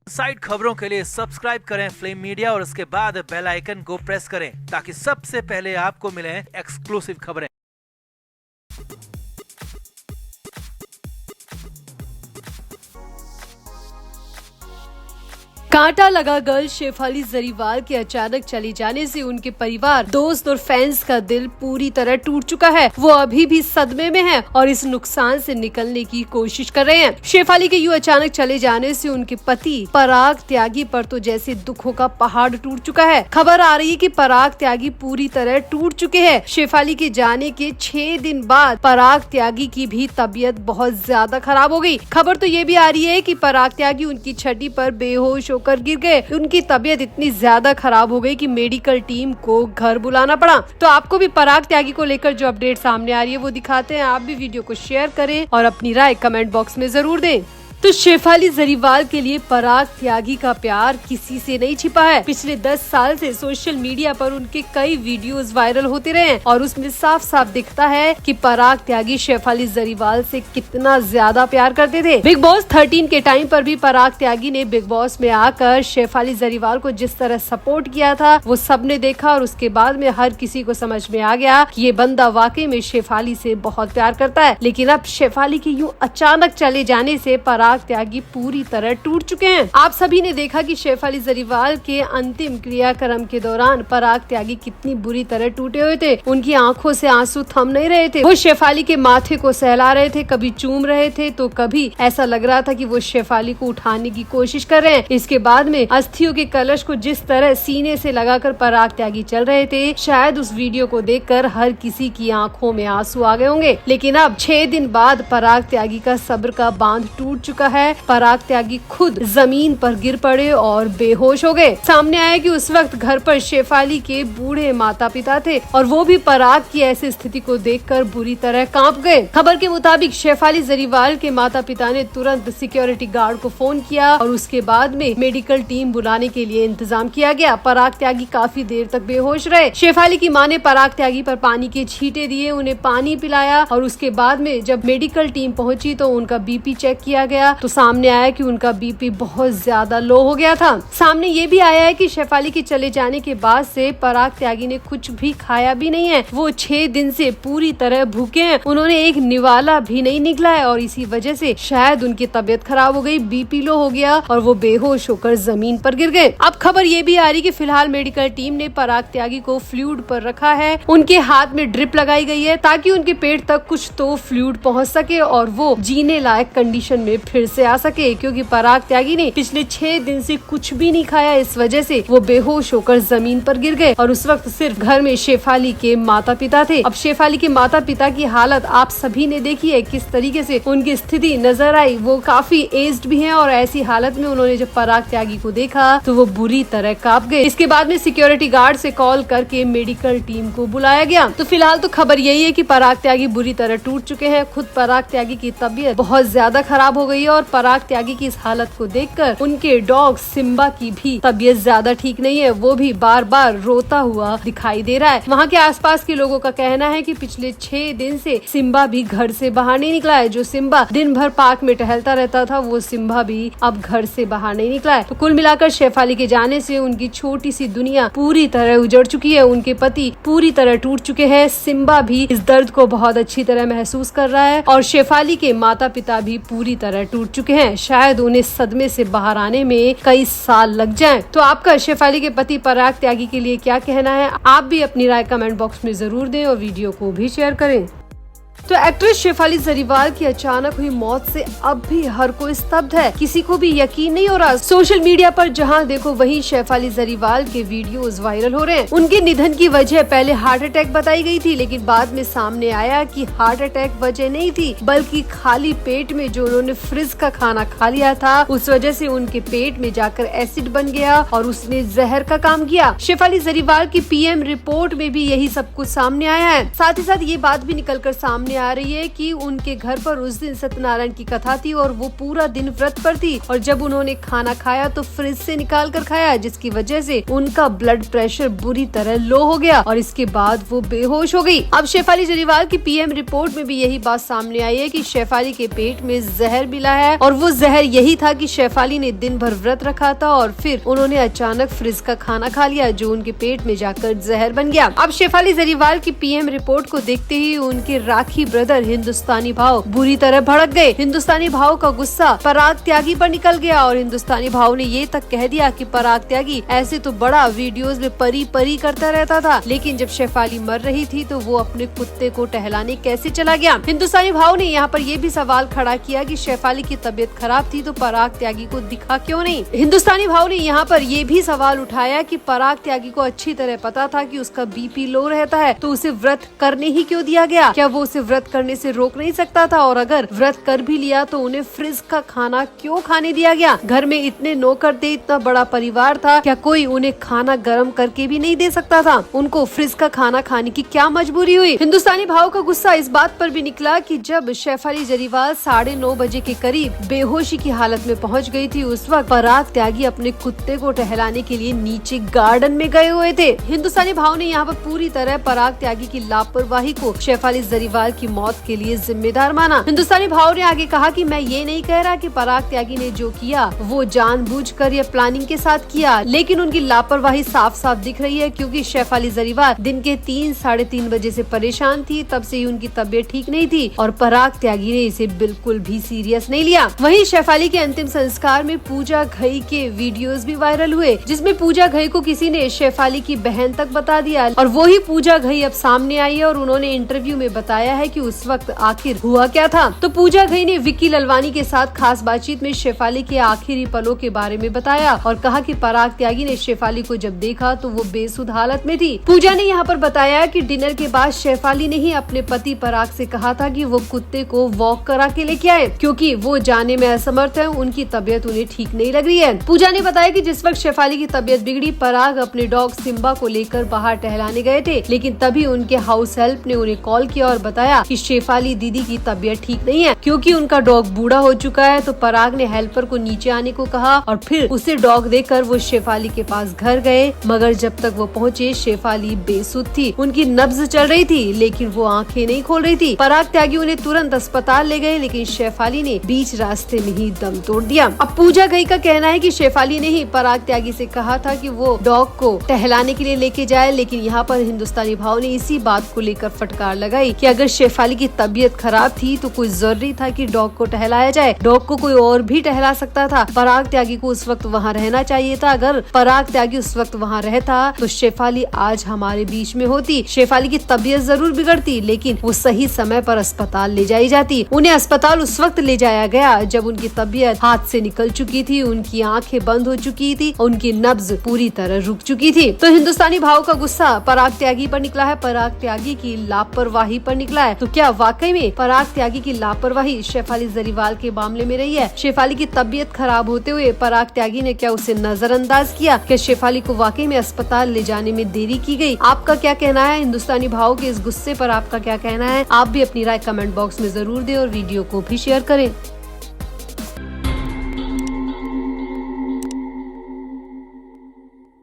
Side खबरों के लिए सब्सक्राइब करें फ्लेम मीडिया और उसके बाद बेल आइकन को प्रेस करें ताकि सबसे पहले आपको मिले एक्सक्लूसिव खबरें। कांटा लगा गर्ल शेफाली जरीवाल के अचानक चले जाने से उनके परिवार, दोस्त और फैंस का दिल पूरी तरह टूट चुका है। वो अभी भी सदमे में हैं और इस नुकसान से निकलने की कोशिश कर रहे हैं। शेफाली के यूं अचानक चले जाने से उनके पति पराग त्यागी पर तो जैसे दुखों का पहाड़ टूट चुका है। खबर आ रही है कि पराग त्यागी पूरी तरह टूट चुके हैं। शेफाली के जाने के 6 दिन बाद पराग त्यागी की भी तबीयत बहुत ज्यादा खराब हो गई। खबर तो ये भी आ रही है कि पराग त्यागी उनकी छठी पर बेहोश होकर गिर गए। उनकी तबीयत इतनी ज्यादा खराब हो गई कि मेडिकल टीम को घर बुलाना पड़ा। तो आपको भी पराग त्यागी को लेकर जो अपडेट सामने आ रही है वो दिखाते हैं। आप भी वीडियो को शेयर करें और अपनी राय कमेंट बॉक्स में जरूर दें। तो शेफाली जरीवाल के लिए पराग त्यागी का प्यार किसी से नहीं छिपा है। पिछले 10 साल से सोशल मीडिया पर उनके कई वीडियोस वायरल होते रहे हैं और उसमें साफ साफ दिखता है कि पराग त्यागी शेफाली जरीवाल से कितना ज्यादा प्यार करते थे। बिग बॉस 13 के टाइम पर भी पराग त्यागी ने बिग बॉस में आकर शेफाली जरीवाल को जिस तरह सपोर्ट किया था वो सबने देखा और उसके बाद में हर किसी को समझ में आ गया कि ये बंदा वाकई में शेफाली से बहुत प्यार करता है। लेकिन अब शेफाली के यूं अचानक चले जाने से पराग त्यागी पूरी तरह टूट चुके हैं। आप सभी ने देखा कि शेफाली जरीवाल के अंतिम क्रियाक्रम के दौरान पराग त्यागी कितनी बुरी तरह टूटे हुए थे। उनकी आंखों से आंसू थम नहीं रहे थे। वो शेफाली के माथे को सहला रहे थे, कभी चूम रहे थे तो कभी ऐसा लग रहा था कि वो शेफाली को उठाने की कोशिश कर रहे हैं। इसके बाद में अस्थियों के कलश को जिस तरह सीने से लगाकर पराग त्यागी चल रहे थे, शायद उस वीडियो को देखकर हर किसी की आंखों में आंसू आ गए होंगे। लेकिन अब 6 दिन बाद पराग त्यागी का सब्र का बांध टूट चुका है। पराग त्यागी खुद जमीन पर गिर पड़े और बेहोश हो गए। सामने आया कि उस वक्त घर पर शेफाली के बूढ़े माता पिता थे और वो भी पराग की ऐसी स्थिति को देखकर बुरी तरह कांप गए। खबर के मुताबिक शेफाली जरीवाल के माता पिता ने तुरंत सिक्योरिटी गार्ड को फोन किया और उसके बाद में मेडिकल टीम बुलाने के लिए इंतजाम किया गया। पराग त्यागी काफी देर तक बेहोश रहे। शेफाली की मां ने पराग त्यागी पर पानी के छींटे दिए, उन्हें पानी पिलाया और उसके बाद में जब मेडिकल टीम पहुंची तो उनका बीपी चेक किया गया तो सामने आया कि उनका बीपी बहुत ज्यादा लो हो गया था। सामने ये भी आया है कि शेफाली के चले जाने के बाद से पराग त्यागी ने कुछ भी खाया भी नहीं है। वो 6 दिन से पूरी तरह भूखे हैं। उन्होंने एक निवाला भी नहीं निकला है और इसी वजह से शायद उनकी तबीयत खराब हो गई, बीपी लो हो गया और वो बेहोश होकर जमीन पर गिर गए। अब खबर ये भी आ रही कि फिलहाल मेडिकल टीम ने पराग त्यागी को फ्लूइड पर रखा है। उनके हाथ में ड्रिप लगाई गई है ताकि उनके पेट तक कुछ तो फ्लूइड पहुँच सके और वो जीने लायक कंडीशन में फिर से आ सके, क्योंकि पराग त्यागी ने पिछले 6 दिन से कुछ भी नहीं खाया। इस वजह से वो बेहोश होकर जमीन पर गिर गए और उस वक्त सिर्फ घर में शेफाली के माता पिता थे। अब शेफाली के माता पिता की हालत आप सभी ने देखी है, किस तरीके से उनकी स्थिति नजर आई। वो काफी एज्ड भी हैं और ऐसी हालत में उन्होंने जब पराग त्यागी को देखा तो वो बुरी तरह कांप गए। इसके बाद में सिक्योरिटी गार्ड से कॉल करके मेडिकल टीम को बुलाया गया। तो फिलहाल तो खबर यही है कि पराग त्यागी बुरी तरह टूट चुके हैं। खुद पराग त्यागी की तबीयत बहुत ज्यादा खराब हो गई है और पराग त्यागी की इस हालत को देखकर उनके डॉग सिम्बा की भी तबीयत ज्यादा ठीक नहीं है। वो भी बार बार रोता हुआ दिखाई दे रहा है। वहाँ के आसपास के लोगों का कहना है कि पिछले 6 दिन से सिम्बा भी घर से बाहर नहीं निकला है। जो सिम्बा दिन भर पार्क में टहलता रहता था वो सिम्बा भी अब घर से बाहर नहीं निकला है। तो कुल मिलाकर शेफाली के जाने से उनकी छोटी सी दुनिया पूरी तरह उजड़ चुकी है। उनके पति पूरी तरह टूट चुके हैं। सिम्बा भी इस दर्द को बहुत अच्छी तरह महसूस कर रहा है और शेफाली के माता पिता भी पूरी तरह टूट चुके हैं। शायद उन्हें सदमे से बाहर आने में कई साल लग जाएं। तो आपका शेफाली के पति पराग त्यागी के लिए क्या कहना है? आप भी अपनी राय कमेंट बॉक्स में जरूर दें और वीडियो को भी शेयर करें। तो एक्ट्रेस शेफाली जरीवाल की अचानक हुई मौत से अब भी हर कोई स्तब्ध है। किसी को भी यकीन नहीं हो रहा। सोशल मीडिया पर जहां देखो वहीं शेफाली जरीवाल के वीडियोस वायरल हो रहे हैं। उनके निधन की वजह पहले हार्ट अटैक बताई गई थी, लेकिन बाद में सामने आया कि हार्ट अटैक वजह नहीं थी, बल्कि खाली पेट में जो उन्होंने फ्रिज का खाना खा लिया था उस वजह से उनके पेट में जाकर एसिड बन गया और उसने जहर का काम किया। शेफाली जरीवाल की पीएम रिपोर्ट में भी यही सब कुछ सामने आया है। साथ ही साथ ये बात भी निकल कर सामने आ रही है कि उनके घर पर उस दिन सत्यनारायण की कथा थी और वो पूरा दिन व्रत पर थी, और जब उन्होंने खाना खाया तो फ्रिज से निकाल कर खाया, जिसकी वजह से उनका ब्लड प्रेशर बुरी तरह लो हो गया और इसके बाद वो बेहोश हो गई। अब शेफाली जरीवाल की पीएम रिपोर्ट में भी यही बात सामने आई है कि शेफाली के पेट में जहर मिला है, और वो जहर यही था कि शेफाली ने दिन भर व्रत रखा था और फिर उन्होंने अचानक फ्रिज का खाना खा लिया, जो उनके पेट में जाकर जहर बन गया। अब शेफाली जरीवाल की पीएम रिपोर्ट को देखते ही उनके राखी ब्रदर हिंदुस्तानी भाव बुरी तरह भड़क गए। हिंदुस्तानी भाव का गुस्सा पराग त्यागी पर निकल गया और हिंदुस्तानी भाव ने ये तक कह दिया कि पराग त्यागी ऐसे तो बड़ा वीडियोस में परी परी करता रहता था, लेकिन जब शेफाली मर रही थी तो वो अपने कुत्ते को टहलाने कैसे चला गया। हिंदुस्तानी भाव ने यहाँ पर ये भी सवाल खड़ा किया कि शेफाली की तबीयत खराब थी तो पराग त्यागी को दिखा क्यों नहीं। हिंदुस्तानी भाव ने यहाँ पर ये भी सवाल उठाया कि पराग त्यागी को अच्छी तरह पता था कि उसका बीपी लो रहता है, तो उसे व्रत करने ही क्यों दिया गया? क्या वो उसे व्रत करने से रोक नहीं सकता था? और अगर व्रत कर भी लिया तो उन्हें फ्रिज का खाना क्यों खाने दिया गया? घर में इतने नौकर थे, इतना बड़ा परिवार था, क्या कोई उन्हें खाना गर्म करके भी नहीं दे सकता था? उनको फ्रिज का खाना खाने की क्या मजबूरी हुई? हिंदुस्तानी भाव का गुस्सा इस बात पर भी निकला कि जब शेफाली जरीवाल 9:30 बजे के करीब बेहोशी की हालत में पहुंच गई थी, उस वक्त पराग त्यागी अपने कुत्ते को टहलाने के लिए नीचे गार्डन में गए हुए थे। हिंदुस्तानी भाव ने यहाँ पर पूरी तरह पराग त्यागी की लापरवाही को शेफाली जरीवाल की मौत के लिए जिम्मेदार माना। हिंदुस्तानी भाव ने आगे कहा कि मैं ये नहीं कह रहा कि पराग त्यागी ने जो किया वो जानबूझकर या प्लानिंग के साथ किया, लेकिन उनकी लापरवाही साफ साफ दिख रही है, क्योंकि शेफाली जरीवाल दिन के 3-3:30 बजे से परेशान थी, तब से ही उनकी तबीयत ठीक नहीं थी और पराग त्यागी ने इसे बिल्कुल भी सीरियस नहीं लिया। वहीं शेफाली के अंतिम संस्कार में पूजा घई के वीडियोस भी वायरल हुए, जिसमें पूजा घई को किसी ने शेफाली की बहन तक बता दिया, और वो ही पूजा घई अब सामने आई है और उन्होंने इंटरव्यू में बताया है कि उस वक्त आखिर हुआ क्या था। तो पूजा घई ने विक्की ललवानी के साथ खास बातचीत में शेफाली के आखिरी पलों के बारे में बताया और कहा कि पराग त्यागी ने शेफाली को जब देखा तो वो बेसुध हालत में थी। पूजा ने यहाँ पर बताया कि डिनर के बाद शेफाली ने ही अपने पति पराग से कहा था कि वो कुत्ते को वॉक करा के लेके आए, क्योंकि वो जाने में असमर्थ है, उनकी तबीयत उन्हें ठीक नहीं लग रही है। पूजा ने बताया कि जिस वक्त शेफाली की तबीयत बिगड़ी, पराग अपने डॉग सिम्बा को लेकर बाहर टहलाने गए थे, लेकिन तभी उनके हाउस हेल्प ने उन्हें कॉल किया और बताया कि शेफाली दीदी की तबीयत ठीक नहीं है, क्योंकि उनका डॉग बूढ़ा हो चुका है। तो पराग ने हेल्पर को नीचे आने को कहा और फिर उसे डॉग देकर वो शेफाली के पास घर गए, मगर जब तक वो पहुँचे शेफाली बेसुध थी, उनकी नब्ज चल रही थी, लेकिन वो आंखें नहीं खोल रही थी। पराग त्यागी उन्हें तुरंत अस्पताल ले गए, लेकिन शेफाली ने बीच रास्ते में ही दम तोड़ दिया। अब पूजा घई का कहना है कि शेफाली ने ही पराग त्यागी से कहा था कि वो डॉग को टहलाने के लिए लेके जाए, लेकिन यहाँ पर हिंदुस्तानी भाव ने इसी बात को लेकर फटकार लगाई कि अगर शेफाली की तबीयत खराब थी तो कोई जरूरी था कि डॉग को टहलाया जाए? डॉग को कोई और भी टहला सकता था। पराग त्यागी को उस वक्त वहाँ रहना चाहिए था। अगर पराग त्यागी उस वक्त वहाँ रहता तो शेफाली आज हमारे बीच में होती। शेफाली की तबीयत जरूर बिगड़ती, लेकिन वो सही समय पर अस्पताल ले जाई जाती। उन्हें अस्पताल उस वक्त ले जाया गया जब उनकी तबीयत हाथ से निकल चुकी थी, उनकी आंखें बंद हो चुकी थी, उनकी नब्ज पूरी तरह रुक चुकी थी। तो हिंदुस्तानी भाव का गुस्सा पराग त्यागी पर निकला है, पराग त्यागी की लापरवाही पर निकला है। तो क्या वाकई में पराग त्यागी की लापरवाही शेफाली जरीवाल के मामले में रही है? शेफाली की तबीयत खराब होते हुए पराग त्यागी ने क्या उसे नजरअंदाज किया? क्या शेफाली को वाकई में अस्पताल ले जाने में देरी की गई? आपका क्या कहना है? हिंदुस्तानी भाव के इस गुस्से पर आपका क्या कहना है? आप भी अपनी राय कमेंट बॉक्स में जरूर दें और वीडियो को भी शेयर करें।